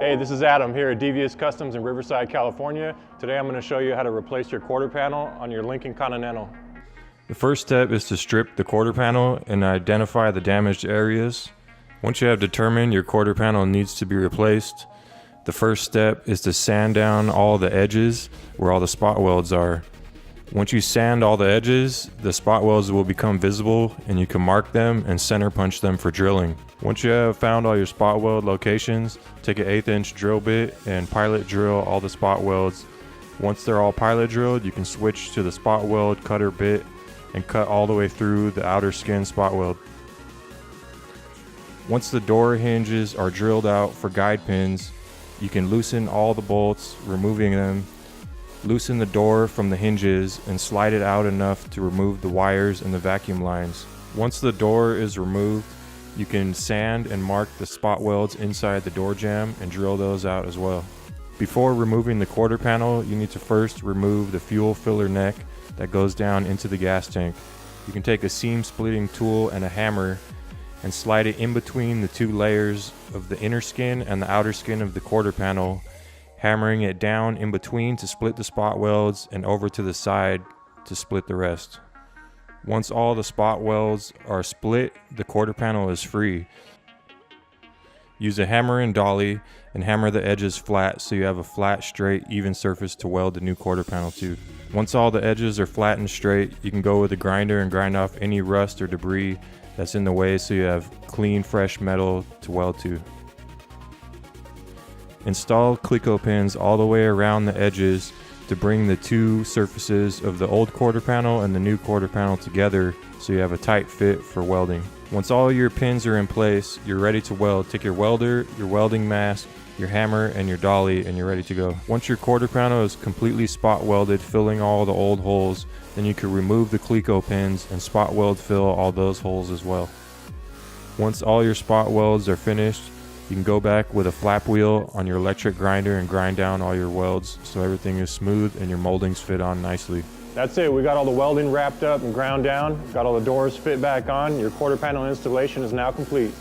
Hey, this is Adam here at Devious Customs in Riverside, California. Today I'm going to show you how to replace your quarter panel on your Lincoln Continental. The first step is to strip the quarter panel and identify the damaged areas. Once you have determined your quarter panel needs to be replaced, the first step is to sand down all the edges where all the spot welds are. Once you sand all the edges, the spot welds will become visible and you can mark them and center punch them for drilling. Once you have found all your spot weld locations, take an 1/8 inch drill bit and pilot drill all the spot welds. Once they're all pilot drilled, you can switch to the spot weld cutter bit and cut all the way through the outer skin spot weld. Once the door hinges are drilled out for guide pins, you can loosen all the bolts, removing them. Loosen the door from the hinges and slide it out enough to remove the wires and the vacuum lines. Once the door is removed, you can sand and mark the spot welds inside the door jamb and drill those out as well. Before removing the quarter panel, you need to first remove the fuel filler neck that goes down into the gas tank. You can take a seam splitting tool and a hammer and slide it in between the two layers of the inner skin and the outer skin of the quarter panel, hammering it down in between to split the spot welds and over to the side to split the rest. Once all the spot welds are split, the quarter panel is free. Use a hammer and dolly and hammer the edges flat so you have a flat, straight, even surface to weld the new quarter panel to. Once all the edges are flat and straight, you can go with a grinder and grind off any rust or debris that's in the way so you have clean, fresh metal to weld to. Install Cleco pins all the way around the edges to bring the two surfaces of the old quarter panel and the new quarter panel together so you have a tight fit for welding. Once all your pins are in place, you're ready to weld. Take your welder, your welding mask, your hammer, and your dolly, and you're ready to go. Once your quarter panel is completely spot welded, filling all the old holes, then you can remove the Cleco pins and spot weld fill all those holes as well. Once all your spot welds are finished, you can go back with a flap wheel on your electric grinder and grind down all your welds so everything is smooth and your moldings fit on nicely. That's it. We got all the welding wrapped up and ground down. Got all the doors fit back on. Your quarter panel installation is now complete.